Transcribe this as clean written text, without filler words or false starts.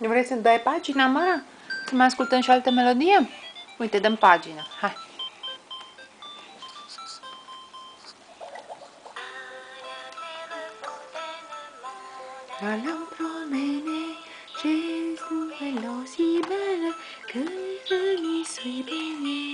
Nu vrei să dai pagina, Mara? Să mai ascultăm și altă melodie? Uite, dăm pagina. Hai. Allons promener chez nous si belle que je n'y suis baignée.